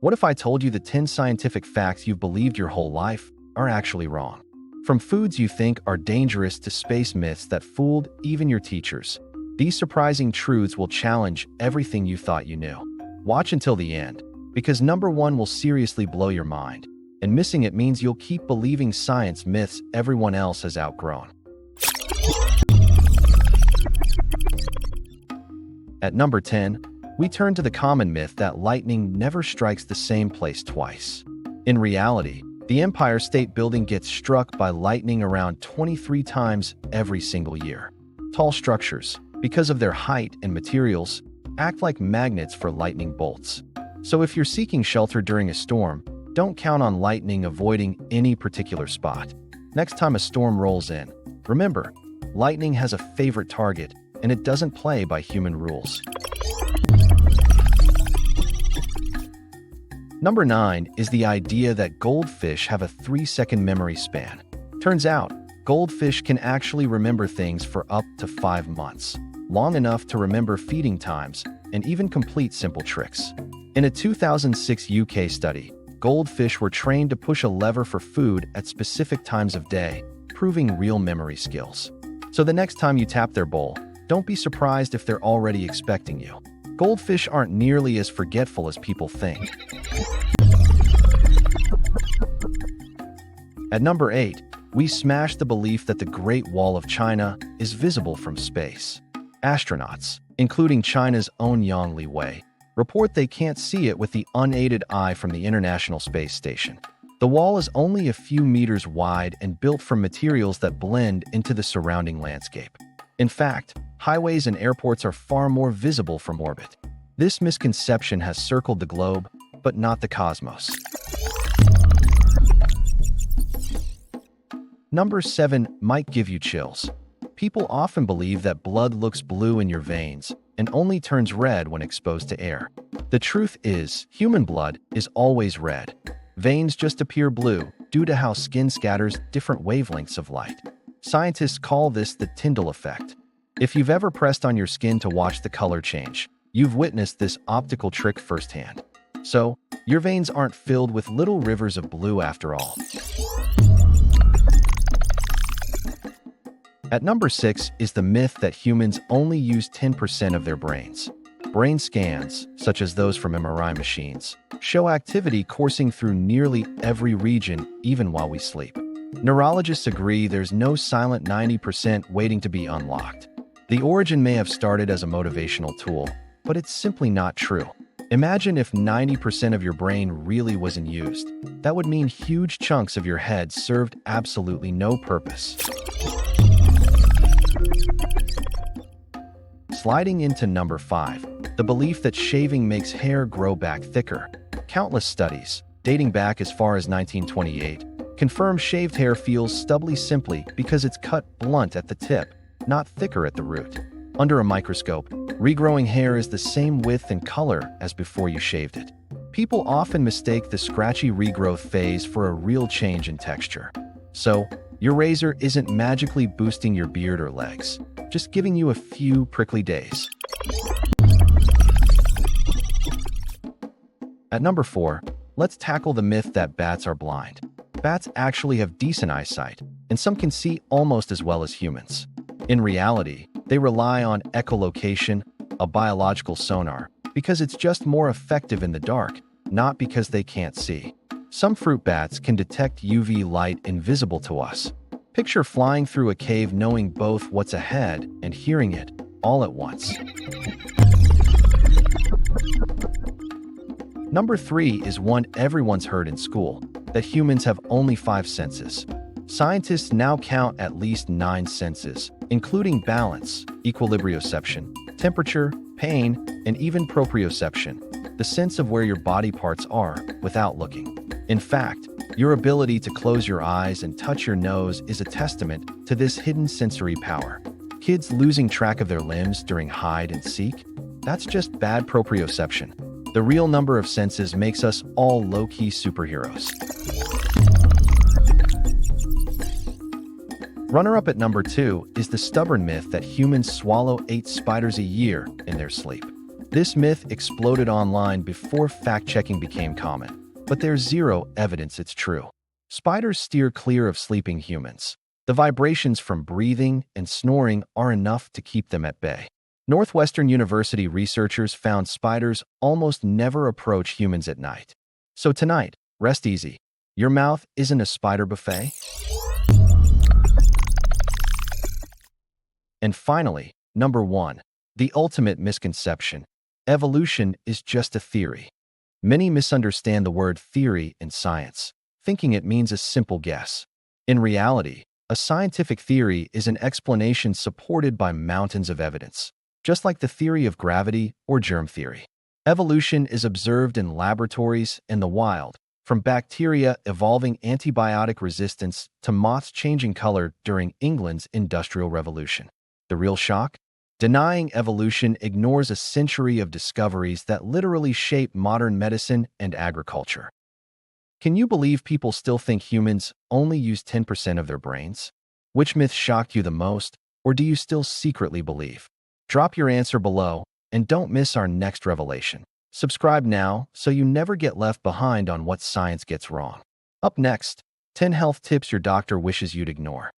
What if I told you the 10 scientific facts you've believed your whole life are actually wrong? From foods you think are dangerous to space myths that fooled even your teachers, these surprising truths will challenge everything you thought you knew. Watch until the end, because number 1 will seriously blow your mind, and missing it means you'll keep believing science myths everyone else has outgrown. At number 10, we turn to the common myth that lightning never strikes the same place twice. In reality, the Empire State Building gets struck by lightning around 23 times every single year. Tall structures, because of their height and materials, act like magnets for lightning bolts. So if you're seeking shelter during a storm, don't count on lightning avoiding any particular spot. Next time a storm rolls in, remember, lightning has a favorite target, and it doesn't play by human rules. Number 9 is the idea that goldfish have a 3-second memory span. Turns out, goldfish can actually remember things for up to 5 months, long enough to remember feeding times and even complete simple tricks. In a 2006 UK study, goldfish were trained to push a lever for food at specific times of day, proving real memory skills. So the next time you tap their bowl, don't be surprised if they're already expecting you. Goldfish aren't nearly as forgetful as people think. At number 8, we smash the belief that the Great Wall of China is visible from space. Astronauts, including China's own Yang Liwei, report they can't see it with the unaided eye from the International Space Station. The wall is only a few meters wide and built from materials that blend into the surrounding landscape. In fact, highways and airports are far more visible from orbit. This misconception has circled the globe, but not the cosmos. Number 7 might give you chills. People often believe that blood looks blue in your veins and only turns red when exposed to air. The truth is, human blood is always red. Veins just appear blue due to how skin scatters different wavelengths of light. Scientists call this the Tyndall effect. If you've ever pressed on your skin to watch the color change, you've witnessed this optical trick firsthand. So, your veins aren't filled with little rivers of blue after all. At number 6 is the myth that humans only use 10% of their brains. Brain scans, such as those from MRI machines, show activity coursing through nearly every region even while we sleep. Neurologists agree there's no silent 90% waiting to be unlocked. The origin may have started as a motivational tool, but it's simply not true. Imagine if 90% of your brain really wasn't used. That would mean huge chunks of your head served absolutely no purpose. Sliding into number 5, the belief that shaving makes hair grow back thicker. Countless studies, dating back as far as 1928, confirm shaved hair feels stubbly simply because it's cut blunt at the tip, not thicker at the root. Under a microscope, regrowing hair is the same width and color as before you shaved it. People often mistake the scratchy regrowth phase for a real change in texture. So, your razor isn't magically boosting your beard or legs, just giving you a few prickly days. At number 4, let's tackle the myth that bats are blind. Bats actually have decent eyesight, and some can see almost as well as humans. In reality, they rely on echolocation, a biological sonar, because it's just more effective in the dark, not because they can't see. Some fruit bats can detect UV light invisible to us. Picture flying through a cave knowing both what's ahead and hearing it all at once. Number 3 is one everyone's heard in school, that humans have only 5 senses. Scientists now count at least 9 senses, including balance, equilibrioception, temperature, pain, and even proprioception, the sense of where your body parts are without looking. In fact, your ability to close your eyes and touch your nose is a testament to this hidden sensory power. Kids losing track of their limbs during hide and seek? That's just bad proprioception. The real number of senses makes us all low-key superheroes. Runner-up at number 2 is the stubborn myth that humans swallow 8 spiders a year in their sleep. This myth exploded online before fact-checking became common, but there's zero evidence it's true. Spiders steer clear of sleeping humans. The vibrations from breathing and snoring are enough to keep them at bay. Northwestern University researchers found spiders almost never approach humans at night. So tonight, rest easy. Your mouth isn't a spider buffet. And finally, number 1. The ultimate misconception. Evolution is just a theory. Many misunderstand the word theory in science, thinking it means a simple guess. In reality, a scientific theory is an explanation supported by mountains of evidence, just like the theory of gravity or germ theory. Evolution is observed in laboratories and the wild, from bacteria evolving antibiotic resistance to moths changing color during England's Industrial Revolution. The real shock? Denying evolution ignores a century of discoveries that literally shape modern medicine and agriculture. Can you believe people still think humans only use 10% of their brains? Which myth shocked you the most, or do you still secretly believe? Drop your answer below, and don't miss our next revelation. Subscribe now so you never get left behind on what science gets wrong. Up next, 10 health tips your doctor wishes you'd ignore.